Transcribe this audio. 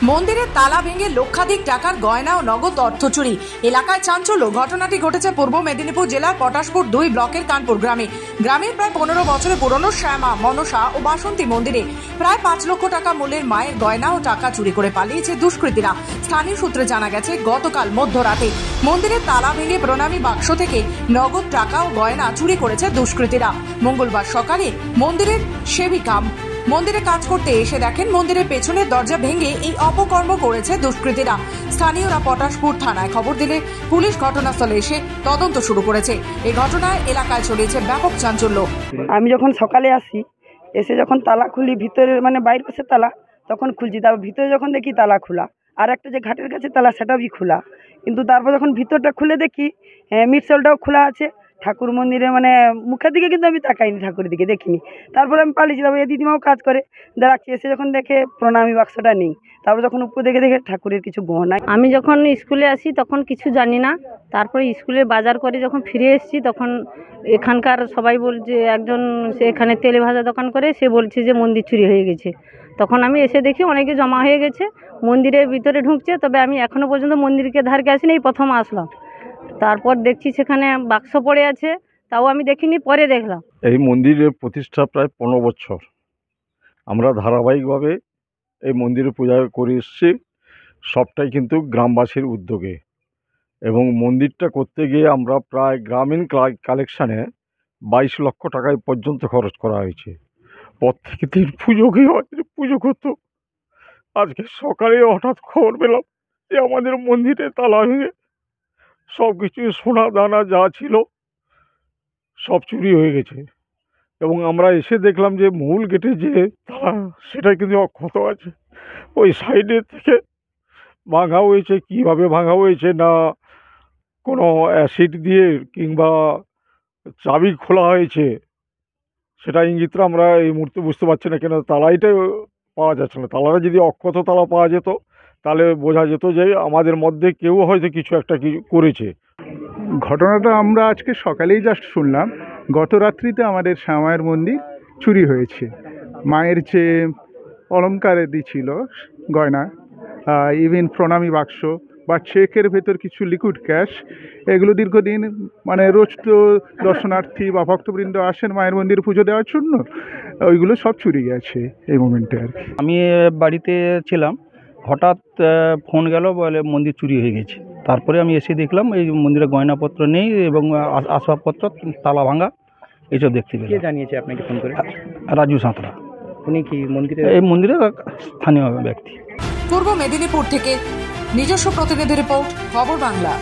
মন্দিরের তালা ভেঙে লক্ষাধিক টাকার গয়না ও নগদ অর্থ চুরি। এলাকায় চাঞ্চল্য। ঘটনাটি ঘটেছে পূর্ব মেদিনীপুর জেলার পটাশপুর 2 ব্লকের কানপুর গ্রামে। গ্রামের প্রায় 15 বছরের পুরনো শ্যামা, মনসা ও বাসন্তী মন্দিরে প্রায় 5 লক্ষ টাকা মূল্যের মায়ের গয়না ও টাকা চুরি করে পালিয়েছে দুষ্কৃতীরা। স্থানীয় সূত্রে জানা গেছে, গতকাল মধ্যরাতে মন্দিরের তালা ভেঙে প্রণামী বাক্স থেকে নগদ টাকা ও গয়না চুরি করেছে দুষ্কৃতীরা। মঙ্গলবার সকালে মন্দিরের সেবিকা মন্দিরে কাজ করতে এসে দেখেন মন্দিরের পেছনের দরজা ভেঙে এই অপকর্ম করেছে দুষ্কৃতীরা। স্থানীয়রা পটাশপুর থানায় খবর দিলে পুলিশ ঘটনাস্থলে এসে তদন্ত শুরু করেছে। এই ঘটনায় এলাকায় ছড়িয়েছে ব্যাপক চাঞ্চল্য। আমি যখন সকালে আসি, এসে যখন তালা খুলি, ভিতরে মানে বাইরে পাশে তালা, তখন খুলছি। তারপর ভিতরে যখন দেখি তালা খোলা, আর একটা যে ঘাটের কাছে তালা সেটাও খোলা। কিন্তু তারপর যখন ভিতরটা খুলে দেখি মিটসেলটাও খোলা আছে। ঠাকুর মন্দিরে মানে মুখের দিকে কিন্তু আমি তাকাইনি, ঠাকুরের দিকে দেখিনি। তারপর আমি পালিয়েছি। তারপর এই দিদিমাও কাজ করে দাঁড়াচ্ছি, এসে যখন দেখে প্রণামী বাক্সটা নেই। তারপর যখন উপর দেখে ঠাকুরের কিছু গহনা। আমি যখন স্কুলে আসি তখন কিছু জানি না। তারপরে স্কুলে বাজার করে যখন ফিরে এসেছি তখন এখানকার সবাই বলছে, একজন সে এখানে তেলে ভাজা দোকান করে, সে বলছে যে মন্দির চুরি হয়ে গেছে। তখন আমি এসে দেখি অনেকে জমা হয়ে গেছে, মন্দিরের ভিতরে ঢুকছে। তবে আমি এখনও পর্যন্ত মন্দিরকে ধারকে আসিনি, এই প্রথম আসলাম। তারপর দেখছি সেখানে বাক্স পড়ে আছে, তাও আমি দেখিনি, পরে দেখলাম। এই মন্দিরের প্রতিষ্ঠা প্রায় 15 বছর। আমরা ধারাবাহিকভাবে এই মন্দিরে পূজা করে এসেছি, সবটাই কিন্তু গ্রামবাসীর উদ্যোগে। এবং মন্দিরটা করতে গিয়ে আমরা প্রায় গ্রামীণ কালেকশানে 22 লক্ষ টাকায় পর্যন্ত খরচ করা হয়েছে। প্রত্যেক দিন পুজো করতো। আজকে সকালে হঠাৎ খবর পেলাম যে আমাদের মন্দিরে তালা ভেঙে সব কিছু সোনা দানা যা ছিল সব চুরি হয়ে গেছে। এবং আমরা এসে দেখলাম যে মূল গেটে যে তালা, সেটা কিন্তু অক্ষত আছে। ওই সাইডের থেকে ভাঙা হয়েছে। কীভাবে ভাঙা হয়েছে, না কোনো অ্যাসিড দিয়ে কিংবা চাবি খোলা হয়েছে, সেটা ইঙ্গিতটা আমরা এই মুহূর্তে বুঝতে পারছি না। কেন তালাইটাই পাওয়া যাচ্ছে না। তালাটা যদি অক্ষত তালা পাওয়া যেত তাহলে বোঝা যেত যে আমাদের মধ্যে কেউ হয়তো কিছু একটা করেছে। ঘটনাটা আমরা আজকে সকালেই জাস্ট শুনলাম। গত রাত্রিতে আমাদের শ্যামায়ের মন্দির চুরি হয়েছে। মায়ের যে অলঙ্কারে দিছিল গয়না, ইভেন প্রণামী বাক্স বা চেকের ভেতর কিছু লিকুইড ক্যাশ, এগুলো দীর্ঘদিন মানে রোজ তো দর্শনার্থী বা ভক্তবৃন্দ আসেন মায়ের মন্দিরে পুজো দেওয়ার জন্য, ওইগুলো সব চুরি গেছে এই মোমেন্টে আর কি। আমি বাড়িতে ছিলাম, হঠাৎ ফোন গেল, বলে মন্দির চুরি হয়ে গেছে। তারপরে আমি এসে দেখলাম এই মন্দিরে গয়নাপত্র নেই এবং আসবাবপত্র তালা ভাঙা, এইসব দেখতে পেলাম। কে জানিয়েছে আপনাকে ফোন করে? রাজু সাঁতরা। উনি কি মন্দিরে? এই মন্দিরের স্থানীয় ব্যক্তি। পূর্ব মেদিনীপুর থেকে নিজস্ব প্রতিনিধি রিপোর্ট, খবর বাংলা।